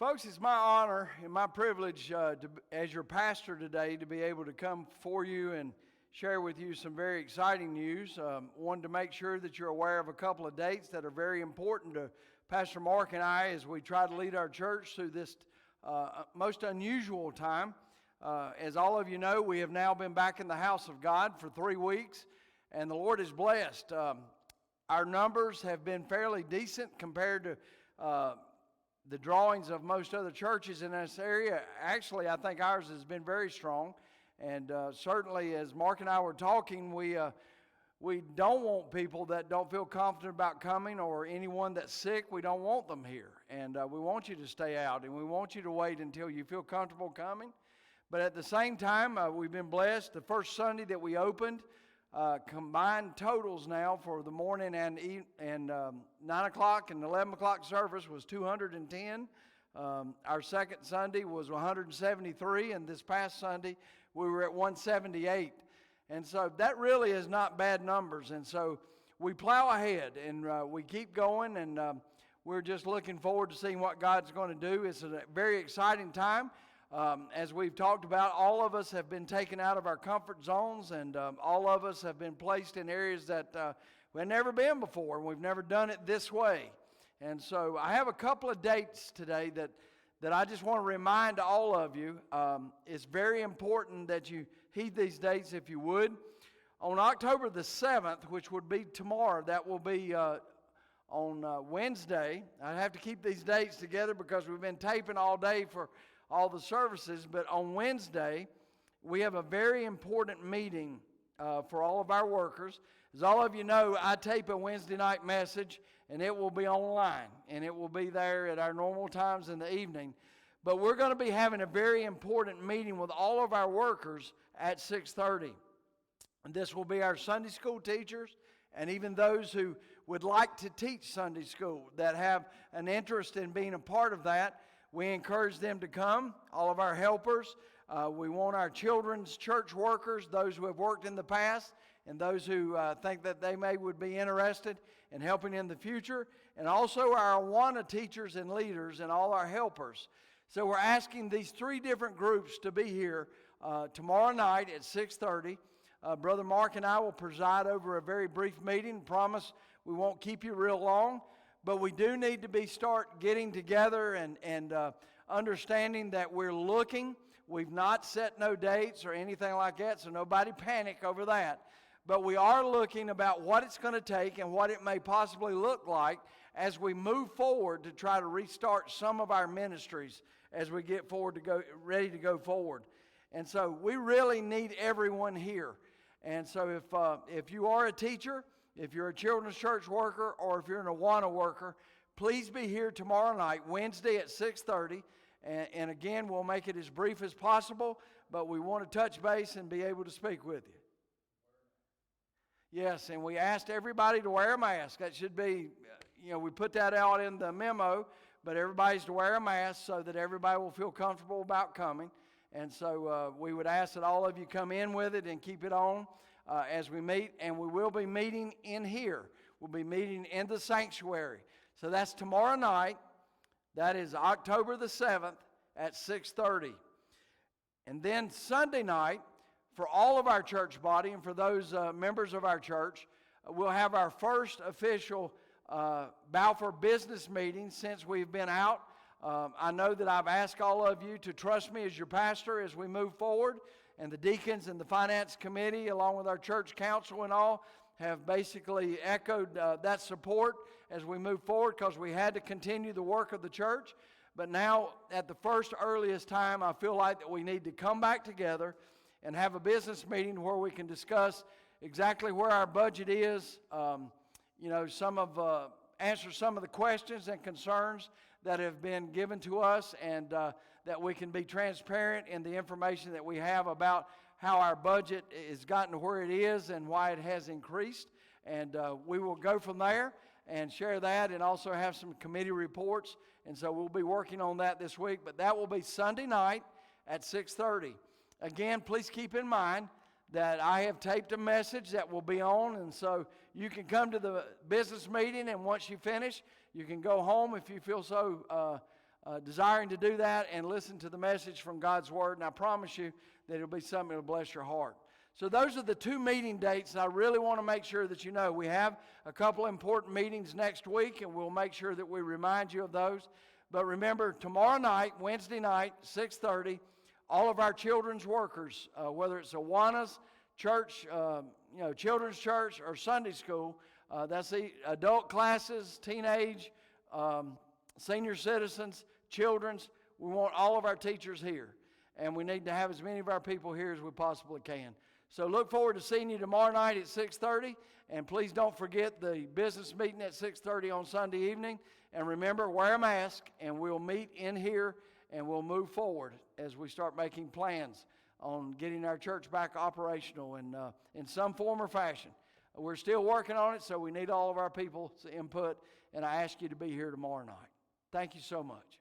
Folks, it's my honor and my privilege as your pastor today to be able to come for you and share with you some very exciting news. Wanted to make sure that you're aware of a couple of dates that are very important to Pastor Mark and I as we try to lead our church through this most unusual time. As all of you know, we have now been back in the house of God for 3 weeks, and the Lord is blessed. Our numbers have been fairly decent compared to the drawings of most other churches in this area. Actually, I think ours has been very strong. And certainly, as Mark and I were talking, we don't want people that don't feel confident about coming, or anyone that's sick. We don't want them here. And we want you to stay out, and we want you to wait until you feel comfortable coming. But at the same time, we've been blessed. The first Sunday that we opened, combined totals now for the morning and 9 o'clock and 11 o'clock service was 210. Our second Sunday was 173, and this past Sunday we were at 178. And so that really is not bad numbers. And so we plow ahead, and we keep going, and we're just looking forward to seeing what God's going to do. It's a very exciting time. As we've talked about, all of us have been taken out of our comfort zones, and all of us have been placed in areas that we've never been before, and we've never done it this way. And so I have a couple of dates today that I just want to remind all of you. It's very important that you heed these dates if you would. On October the 7th, which would be tomorrow, that will be on Wednesday. I have to keep these dates together because we've been taping all day for all the services, but on Wednesday, we have a very important meeting for all of our workers. As all of you know, I tape a Wednesday night message, and it will be online, and it will be there at our normal times in the evening. But we're going to be having a very important meeting with all of our workers at 6:30. And this will be our Sunday school teachers, and even those who would like to teach Sunday school, that have an interest in being a part of that. We encourage them to come, all of our helpers. We want our children's church workers, those who have worked in the past, and those who think that they would be interested in helping in the future, and also our Awana teachers and leaders and all our helpers. So we're asking these 3 different groups to be here tomorrow night at 6:30. Brother Mark and I will preside over a very brief meeting. Promise we won't keep you real long. But we do need to start getting together and understanding that we're looking. We've not set no dates or anything like that, so nobody panic over that. But we are looking about what it's going to take and what it may possibly look like as we move forward to try to restart some of our ministries as we get ready to go forward. And so we really need everyone here. And so if you are a teacher, if you're a children's church worker, or if you're an Awana worker, please be here tomorrow night, Wednesday at 6:30. And again, we'll make it as brief as possible, but we want to touch base and be able to speak with you. Yes, and we asked everybody to wear a mask. That should be, we put that out in the memo, but everybody's to wear a mask so that everybody will feel comfortable about coming. And so we would ask that all of you come in with it and keep it on as we meet, and we will be meeting in here. We'll be meeting in the sanctuary. So that's tomorrow night. That is October the 7th at 6:30. And then Sunday night, for all of our church body and for those members of our church, we'll have our first official Balfour business meeting since we've been out. I know that I've asked all of you to trust me as your pastor as we move forward. And the deacons and the finance committee, along with our church council and all, have basically echoed that support as we move forward, because we had to continue the work of the church. But now, at the first earliest time, I feel like that we need to come back together and have a business meeting where we can discuss exactly where our budget is, answer some of the questions and concerns that have been given to us, and that we can be transparent in the information that we have about how our budget has gotten to where it is and why it has increased. And we will go from there and share that, and also have some committee reports. And so we'll be working on that this week. But that will be Sunday night at 6:30. Again, please keep in mind that I have taped a message that will be on, and so you can come to the business meeting, and once you finish, you can go home if you feel so desiring to do that and listen to the message from God's Word, and I promise you that it'll be something that will bless your heart. So those are the two meeting dates, and I really want to make sure that you know we have a couple important meetings next week, and we'll make sure that we remind you of those. But remember, tomorrow night, Wednesday night, 6:30, all of our children's workers, whether it's Awana's church, children's church, or Sunday school, that's the adult classes, teenage, senior citizens, children's. We want all of our teachers here, and we need to have as many of our people here as we possibly can. So look forward to seeing you tomorrow night at 6:30, and please don't forget the business meeting at 6:30 on Sunday evening. And remember, wear a mask, and we'll meet in here, and we'll move forward as we start making plans on getting our church back operational in some form or fashion. We're still working on it, so we need all of our people's input, and I ask you to be here tomorrow night. Thank you so much.